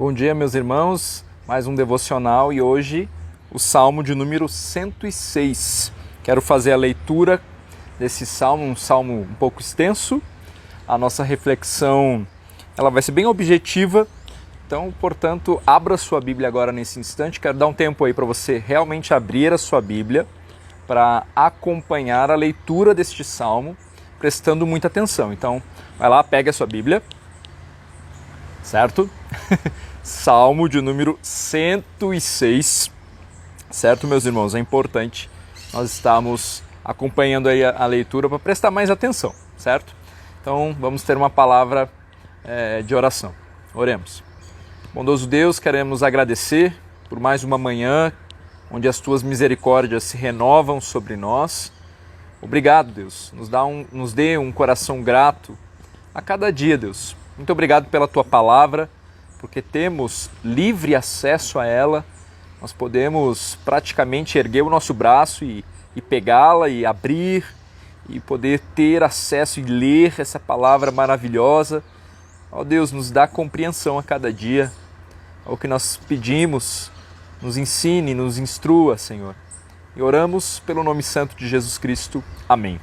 Bom dia, meus irmãos, mais um devocional e hoje o Salmo de número 106. Quero fazer a leitura desse salmo, um salmo um pouco extenso. A nossa reflexão ela vai ser bem objetiva, então, portanto, abra sua Bíblia agora nesse instante. Quero dar um tempo aí para você realmente abrir a sua Bíblia para acompanhar a leitura deste salmo, prestando muita atenção. Então, vai lá, pega a sua Bíblia, certo? Salmo de número 106, certo, meus irmãos? É importante nós estamos acompanhando aí a leitura para prestar mais atenção, certo? Então, vamos ter uma palavra de oração. Oremos. Bondoso Deus, queremos agradecer por mais uma manhã onde as Tuas misericórdias se renovam sobre nós. Obrigado, Deus. Nos dê um coração grato a cada dia, Deus. Muito obrigado pela Tua palavra, porque temos livre acesso a ela. Nós podemos praticamente erguer o nosso braço e pegá-la e abrir e poder ter acesso e ler essa palavra maravilhosa. Ó Deus, nos dá compreensão a cada dia. É o que nós pedimos. Nos ensine, nos instrua, Senhor. E oramos pelo nome santo de Jesus Cristo. Amém.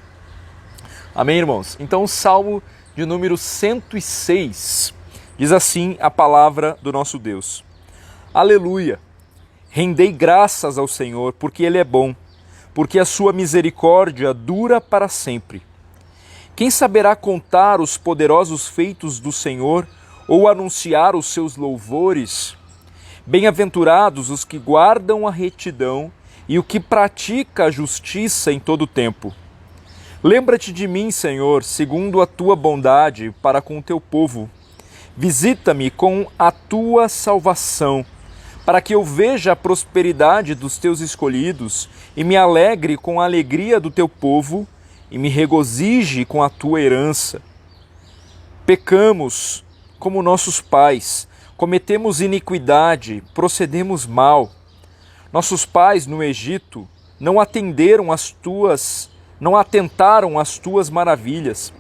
Amém, irmãos? Então, o Salmo de número 106 diz assim a palavra do nosso Deus. Aleluia! Rendei graças ao Senhor, porque Ele é bom, porque a sua misericórdia dura para sempre. Quem saberá contar os poderosos feitos do Senhor ou anunciar os seus louvores? Bem-aventurados os que guardam a retidão e o que pratica a justiça em todo o tempo. Lembra-te de mim, Senhor, segundo a tua bondade para com o teu povo. Visita-me com a tua salvação, para que eu veja a prosperidade dos teus escolhidos e me alegre com a alegria do teu povo e me regozije com a tua herança. Pecamos como nossos pais, cometemos iniquidade, procedemos mal. Nossos pais no Egito não atentaram às tuas maravilhas,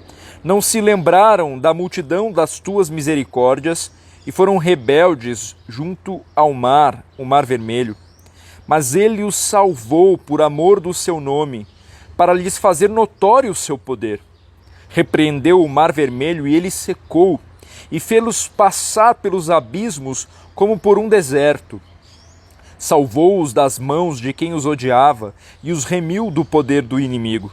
não se lembraram da multidão das tuas misericórdias e foram rebeldes junto ao mar, o mar vermelho. Mas ele os salvou por amor do seu nome, para lhes fazer notório o seu poder. Repreendeu o mar vermelho e ele secou, e fê-los passar pelos abismos como por um deserto. Salvou-os das mãos de quem os odiava e os remiu do poder do inimigo.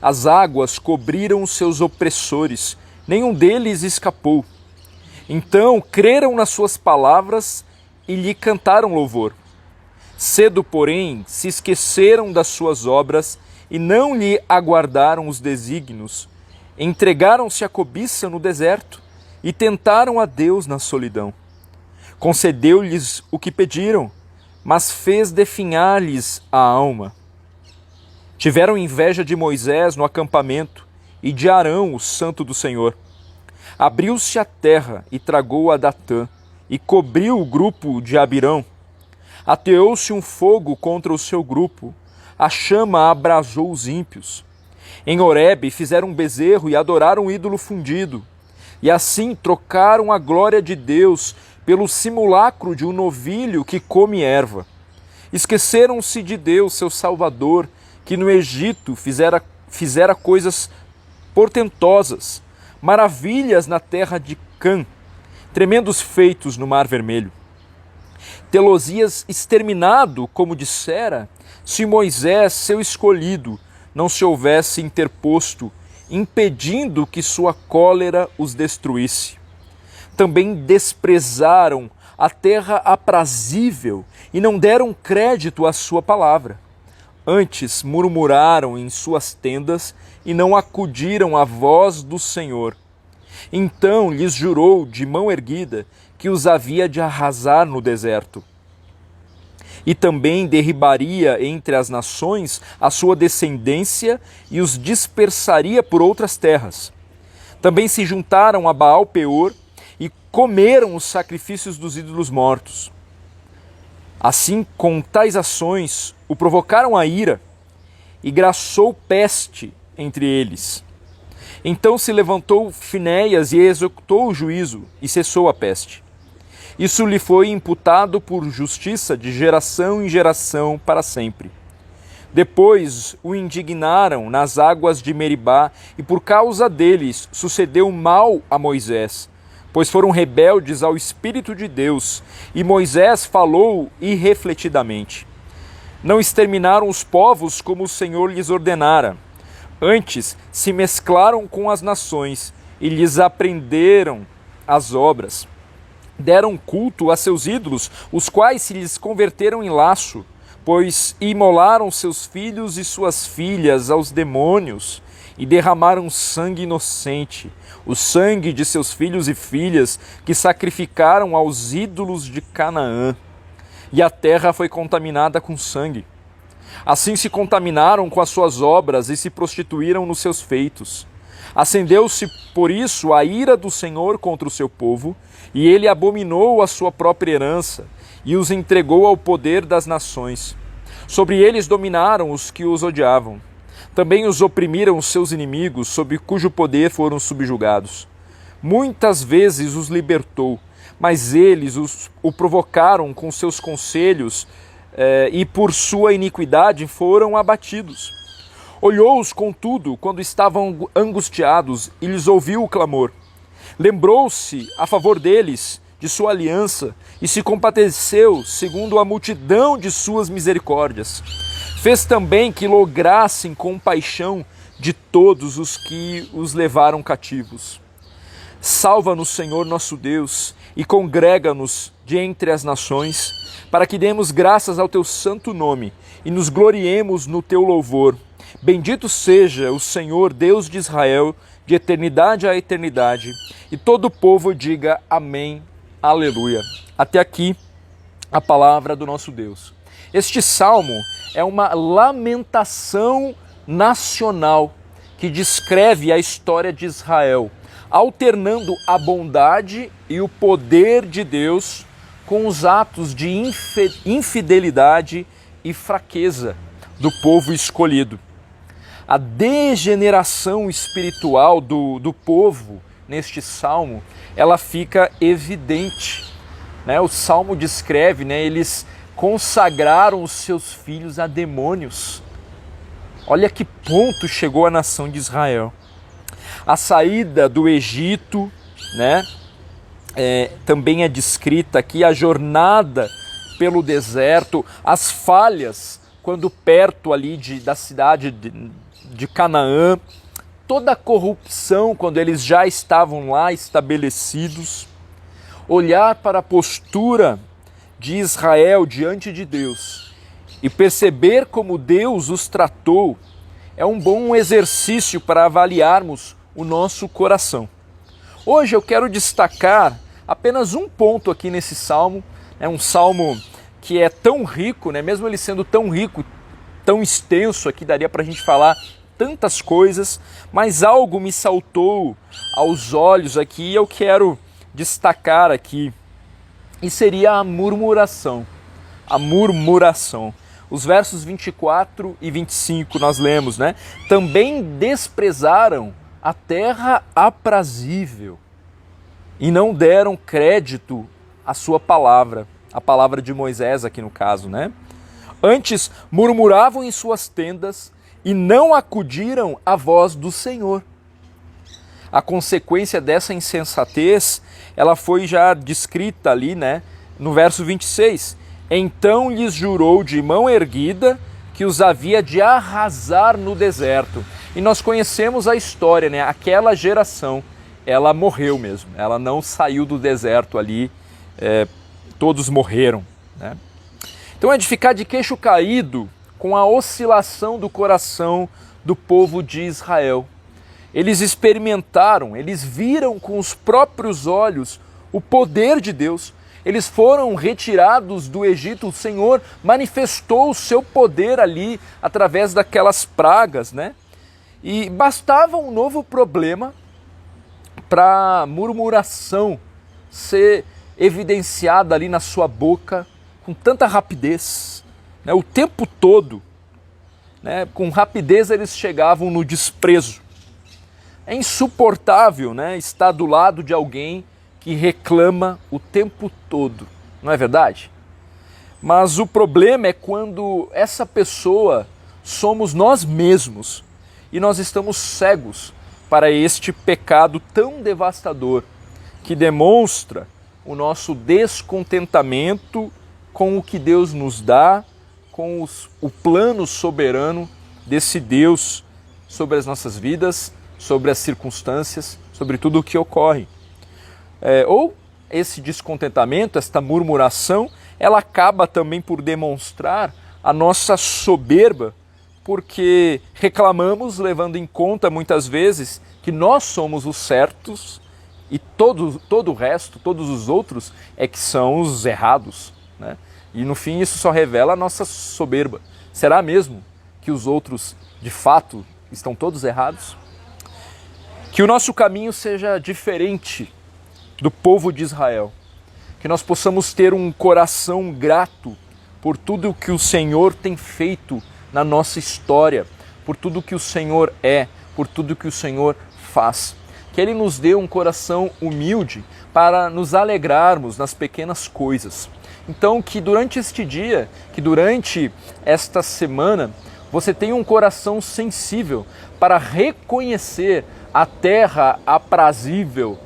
As águas cobriram os seus opressores, nenhum deles escapou. Então creram nas suas palavras e lhe cantaram louvor. Cedo, porém, se esqueceram das suas obras e não lhe aguardaram os desígnios. Entregaram-se à cobiça no deserto e tentaram a Deus na solidão. Concedeu-lhes o que pediram, mas fez definhar-lhes a alma. Tiveram inveja de Moisés no acampamento e de Arão, o santo do Senhor. Abriu-se a terra e tragou a Datã, e cobriu o grupo de Abirão. Ateou-se um fogo contra o seu grupo, a chama abrasou os ímpios. Em Horebe fizeram um bezerro e adoraram um ídolo fundido, e assim trocaram a glória de Deus pelo simulacro de um novilho que come erva. Esqueceram-se de Deus, seu Salvador, que no Egito fizera coisas portentosas, maravilhas na terra de Cã, tremendos feitos no mar vermelho. Tê-los-ias exterminado, como dissera, se Moisés, seu escolhido, não se houvesse interposto, impedindo que sua cólera os destruísse. Também desprezaram a terra aprazível e não deram crédito à sua palavra. Antes murmuraram em suas tendas e não acudiram à voz do Senhor. Então lhes jurou de mão erguida que os havia de arrasar no deserto. E também derribaria entre as nações a sua descendência e os dispersaria por outras terras. Também se juntaram a Baal-Peor e comeram os sacrifícios dos ídolos mortos. Assim, com tais ações, o provocaram a ira e graçou peste entre eles. Então se levantou Finéias e executou o juízo, e cessou a peste. Isso lhe foi imputado por justiça de geração em geração para sempre. Depois o indignaram nas águas de Meribá, e por causa deles sucedeu mal a Moisés, pois foram rebeldes ao Espírito de Deus, e Moisés falou irrefletidamente. Não exterminaram os povos como o Senhor lhes ordenara. Antes se mesclaram com as nações e lhes aprenderam as obras. Deram culto a seus ídolos, os quais se lhes converteram em laço, pois imolaram seus filhos e suas filhas aos demônios e derramaram sangue inocente, o sangue de seus filhos e filhas que sacrificaram aos ídolos de Canaã. E a terra foi contaminada com sangue. Assim se contaminaram com as suas obras e se prostituíram nos seus feitos. Acendeu-se, por isso, a ira do Senhor contra o seu povo, e ele abominou a sua própria herança, e os entregou ao poder das nações. Sobre eles dominaram os que os odiavam. Também os oprimiram os seus inimigos, sob cujo poder foram subjugados. Muitas vezes os libertou, mas eles o provocaram com seus conselhos, e por sua iniquidade foram abatidos. Olhou-os, contudo, quando estavam angustiados, e lhes ouviu o clamor. Lembrou-se a favor deles de sua aliança, e se compadeceu segundo a multidão de suas misericórdias. Fez também que lograssem compaixão de todos os que os levaram cativos. Salva-nos, Senhor nosso Deus, e congrega-nos de entre as nações, para que demos graças ao teu santo nome e nos gloriemos no teu louvor. Bendito seja o Senhor, Deus de Israel, de eternidade a eternidade. E todo o povo diga amém, aleluia. Até aqui a palavra do nosso Deus. Este salmo é uma lamentação nacional que descreve a história de Israel, alternando a bondade e o poder de Deus com os atos de infidelidade e fraqueza do povo escolhido. A degeneração espiritual do povo neste salmo, ela fica evidente. O salmo descreve, eles consagraram os seus filhos a demônios. Olha que ponto chegou a nação de Israel. A saída do Egito, também é descrita aqui, a jornada pelo deserto, as falhas quando perto ali da cidade de Canaã, toda a corrupção quando eles já estavam lá estabelecidos. Olhar para a postura de Israel diante de Deus e perceber como Deus os tratou é um bom exercício para avaliarmos o nosso coração. Hoje eu quero destacar apenas um ponto aqui nesse salmo, um salmo que é tão rico, mesmo ele sendo tão rico, tão extenso aqui, daria para a gente falar tantas coisas, mas algo me saltou aos olhos aqui e eu quero destacar aqui, e seria a murmuração. A murmuração. Os versos 24 e 25 nós lemos, Também desprezaram a terra aprazível e não deram crédito à sua palavra, a palavra de Moisés aqui no caso, Antes murmuravam em suas tendas e não acudiram à voz do Senhor. A consequência dessa insensatez, ela foi já descrita ali, no verso 26. Então lhes jurou de mão erguida que os havia de arrasar no deserto. E nós conhecemos a história, Aquela geração, ela morreu mesmo. Ela não saiu do deserto ali, todos morreram, Então é de ficar de queixo caído com a oscilação do coração do povo de Israel. Eles experimentaram, eles viram com os próprios olhos o poder de Deus. Eles foram retirados do Egito, o Senhor manifestou o seu poder ali através daquelas pragas, E bastava um novo problema para a murmuração ser evidenciada ali na sua boca com tanta rapidez, o tempo todo, com rapidez eles chegavam no desprezo. É insuportável, estar do lado de alguém que reclama o tempo todo, não é verdade? Mas o problema é quando essa pessoa somos nós mesmos e nós estamos cegos para este pecado tão devastador que demonstra o nosso descontentamento com o que Deus nos dá, com o plano soberano desse Deus sobre as nossas vidas, sobre as circunstâncias, sobre tudo o que ocorre. Ou esse descontentamento, esta murmuração, ela acaba também por demonstrar a nossa soberba, porque reclamamos levando em conta muitas vezes que nós somos os certos e todo o resto, todos os outros, é que são os errados, né? E no fim isso só revela a nossa soberba. Será mesmo que os outros de fato estão todos errados? Que o nosso caminho seja diferente do povo de Israel. Que nós possamos ter um coração grato por tudo o que o Senhor tem feito na nossa história, por tudo que o Senhor é, por tudo que o Senhor faz. Que Ele nos dê um coração humilde para nos alegrarmos nas pequenas coisas. Então, que durante este dia, que durante esta semana, você tenha um coração sensível para reconhecer a terra aprazível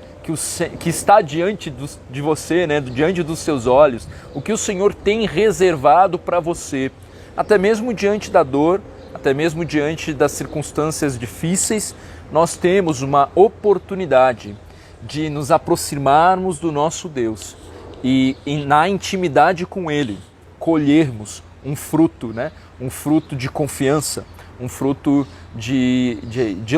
que está diante de você, né, diante dos seus olhos, o que o Senhor tem reservado para você, até mesmo diante da dor, até mesmo diante das circunstâncias difíceis, nós temos uma oportunidade de nos aproximarmos do nosso Deus e na intimidade com Ele, colhermos um fruto, né, um fruto de confiança, um fruto de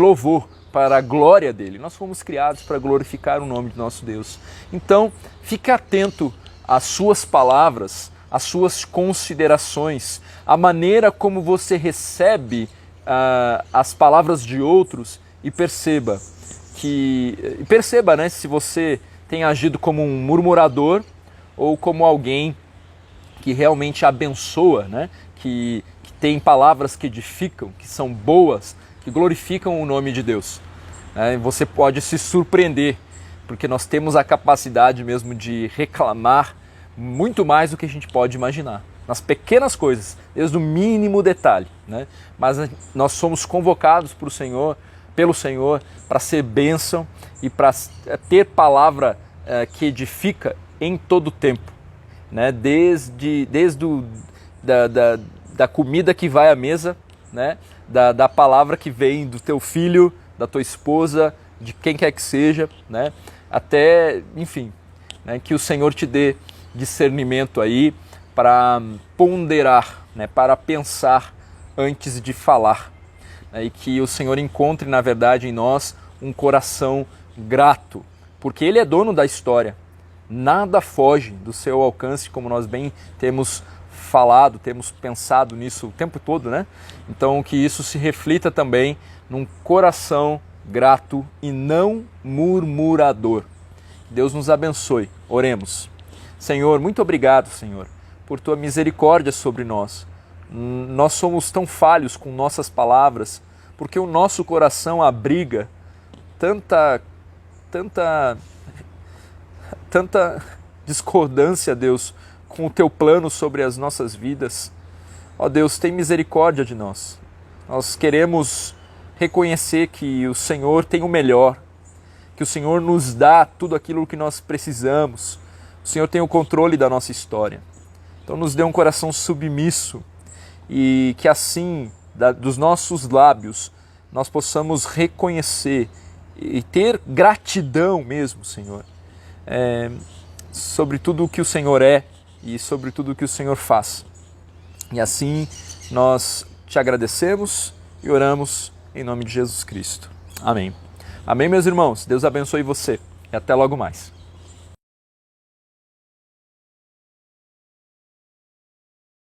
louvor, para a glória dele. Nós fomos criados para glorificar o nome de nosso Deus. Então, fique atento às suas palavras, às suas considerações, à maneira como você recebe as palavras de outros e perceba, né, se você tem agido como um murmurador ou como alguém que realmente abençoa, né, que tem palavras que edificam, que são boas, que glorificam o nome de Deus. Você pode se surpreender, porque nós temos a capacidade mesmo de reclamar muito mais do que a gente pode imaginar, nas pequenas coisas, desde o mínimo detalhe, né? Mas nós somos convocados pelo Senhor, para ser bênção e para ter palavra que edifica em todo o tempo, né? Desde da comida que vai à mesa, né? Da palavra que vem do teu filho, da tua esposa, de quem quer que seja, né? Até, enfim, né? Que o Senhor te dê discernimento aí para ponderar, né? Para pensar antes de falar, né? E que o Senhor encontre, na verdade, em nós um coração grato, porque Ele é dono da história. Nada foge do seu alcance, como nós bem temos falado, temos pensado nisso o tempo todo, né? Então que isso se reflita também num coração grato e não murmurador. Deus nos abençoe. Oremos. Senhor, muito obrigado, Senhor, por Tua misericórdia sobre nós. Nós somos tão falhos com nossas palavras, porque o nosso coração abriga tanta discordância, Deus, com o Teu plano sobre as nossas vidas. Ó Deus, tem misericórdia de nós. Nós queremos reconhecer que o Senhor tem o melhor, que o Senhor nos dá tudo aquilo que nós precisamos. O Senhor tem o controle da nossa história. Então nos dê um coração submisso e que assim, dos nossos lábios, nós possamos reconhecer e ter gratidão mesmo, Senhor, sobre tudo o que o Senhor é e sobre tudo o que o Senhor faz. E assim nós te agradecemos e oramos em nome de Jesus Cristo. Amém. Amém, meus irmãos. Deus abençoe você e até logo mais.